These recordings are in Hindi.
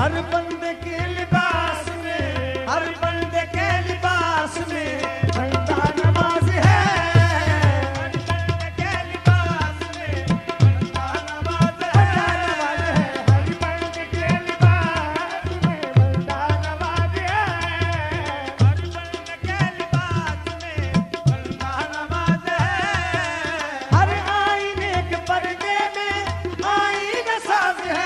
हर बंदे के लिबास में, हर बंदे के लिबास में बंदा नवाज है। हर बंदे के लिबास में बंदा नवाज है। हर बंदे के लिबास में बंदा नवाज है। हर बंदे के लिबास में बंदा नवाज है। हर आईने के पर्दे में आईना साज है।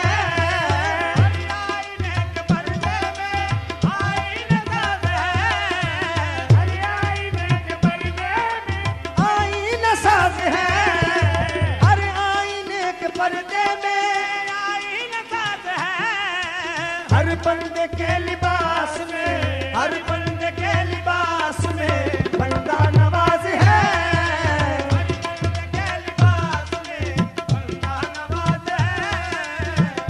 हर बंदे के लिबास में, हर बंदे के लिबास में बंदा नवाज है। हर बंदे के लिबास में बंदा नवाज है।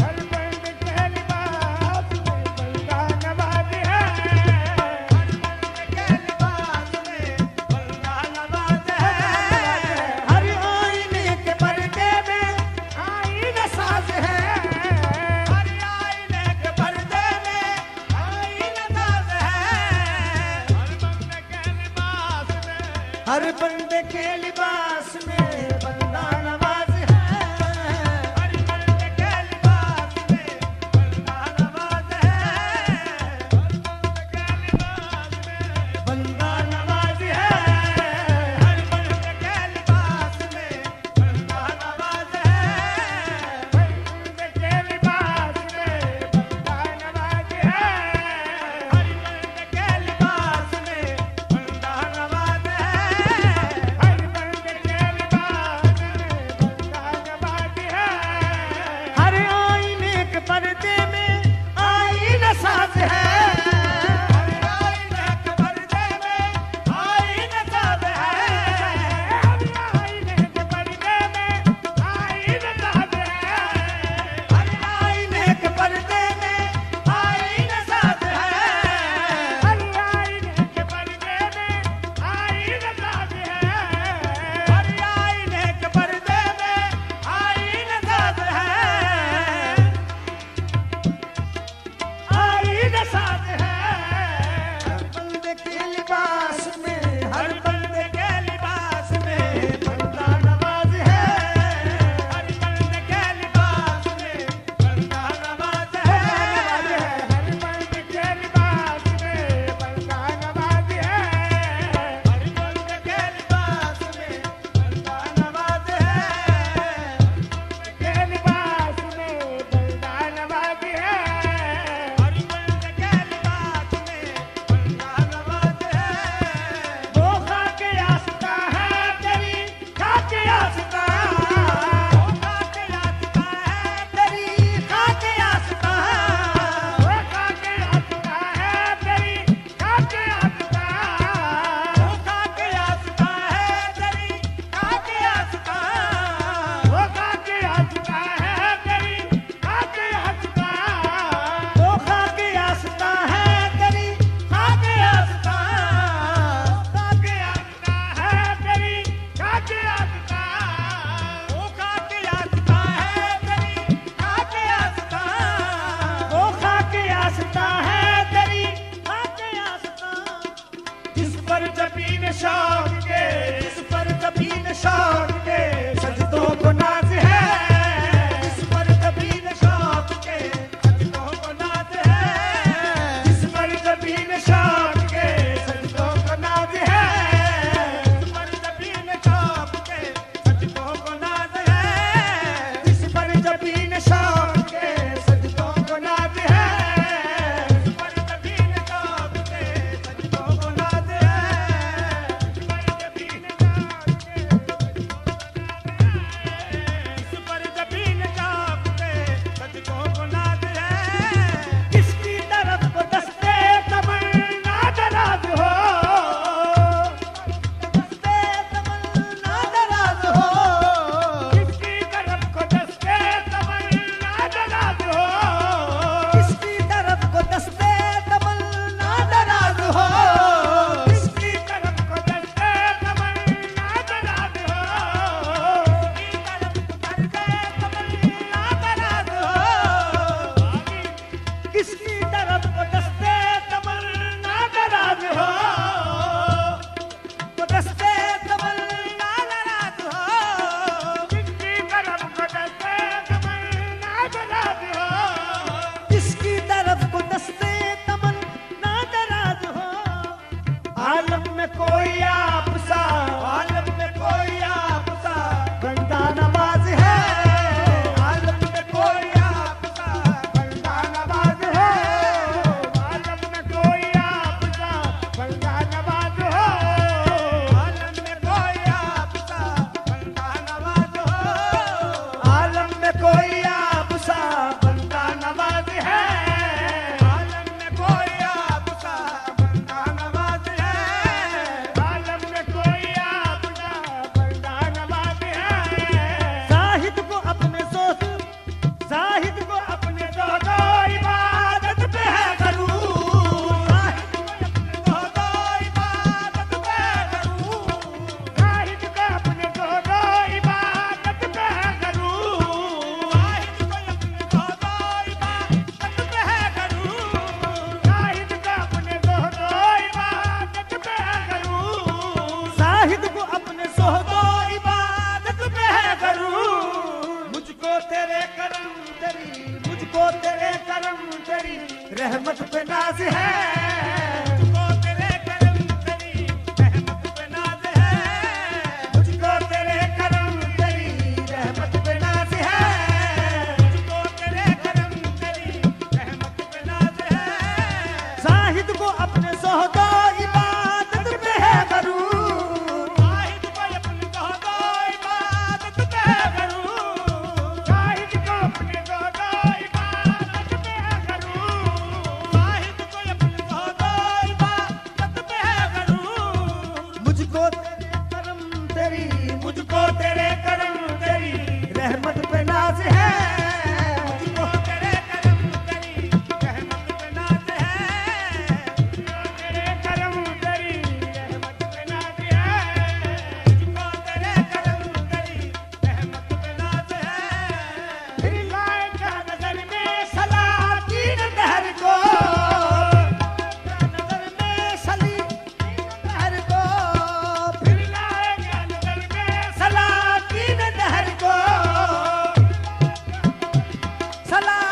हर बंदे के लिबास में बंदा नवाज है। हर बंदे के लिबास में बंदा नवाज है। हर आईने के पर्दे में आईना साज है। हर बंदे के लिबास में बंदा नवाज है। हर बंदे के लिबास में बंदा नवाज है। हर बंदे के लिबास में बंदा नवाज है। हर बंदे के लिबास में बंदा नवाज है। हर बंदे के लिबास में बंदा नवाज है। हर बंदे के लिबास में बंदा नवाज है। हर आईने के पर्दे में आईना साज है। हर आईने के पर्दे में आईना साज है। हर आईने के पर्दे में आईना साज है। हर आईने के पर्दे में आईना साज है। हर आईने के पर्दे में आईना साज है। हर आईने के पर्दे में आईना साज है। आईना साज है। हर बंदे के लिबास में, हर बंदे के लिबास में बंदा नवाज है। हर बंदे के लिबास में बंदा नवाज है। हर बंदे के लिबास में बंदा नवाज है। हर बंदे के लिबास में बंदा नवाज है। के लिबास में बंदा नवाज है। हर बंदे के लिबास में बंदा नवाज है। वो खाके आस्था है तेरी, खाके आस्था। वो खाके आस्था है तेरी, खाके आस्था। वो खाके आस्था है तेरी, खाके आस्था। वो खाके आस्था है तेरी, खाके आस्था। वो खाके आस्था है तेरी, खाके आस्था। वो खाके आस्था है तेरी, खाके आस्था। खाके आस्था है तेरी, खाके आस्था। वो खाके आस्था है तेरी, खाके आस्था। वो खाके आस्था है तेरी, खाके आस्था। जिस पर जबीन शौक के, जिस पर जबीन शौक के सजदों को नाज है। जिस पर जबीन शौक के सजदों को नाज है। जिस पर जबीन शौक के सजदों को नाज है। जिस पर जबीन शौक के सजदों को नाज है। जिस पर जबीन शौक के सजदों को नाज है। जिस पर जबीन शौक के सजदों को नाज है। जिस पर मुझको तेरे करम तेरी रहमत पे नाज है, मुझको तेरे करम तेरी रहमत पे नाज है, मुझको तेरे करम तेरी रहमत पे नाज है, मुझको तेरे करम तेरी रहमत पे नाज है। शाहिद को अपने सोहदा इबादत पे है गरूर, शाहिद को अपने सोहदा इबादत पे है गरूर, शाहिद को अपने सोहदा इबादत पे है गरूर, शाहिद को अपने सोहदा इबादत पे है गरूर। मुझको तेरे करम तेरी मुझको तेरे करम तेरी रहमत पे नाज है, मुझको तेरे करम तेरी रहमत पे नाज है, तेरे करम तेरी रहमत पे नाज है, मुझको तेरे करम तेरी रहमत पे नाज है। फिर लाएगा नजर में सलातीन दहर को, नजर में सलातीन दहर को, फिर लाएगा नजर में सलातीन दहर को, सलातीन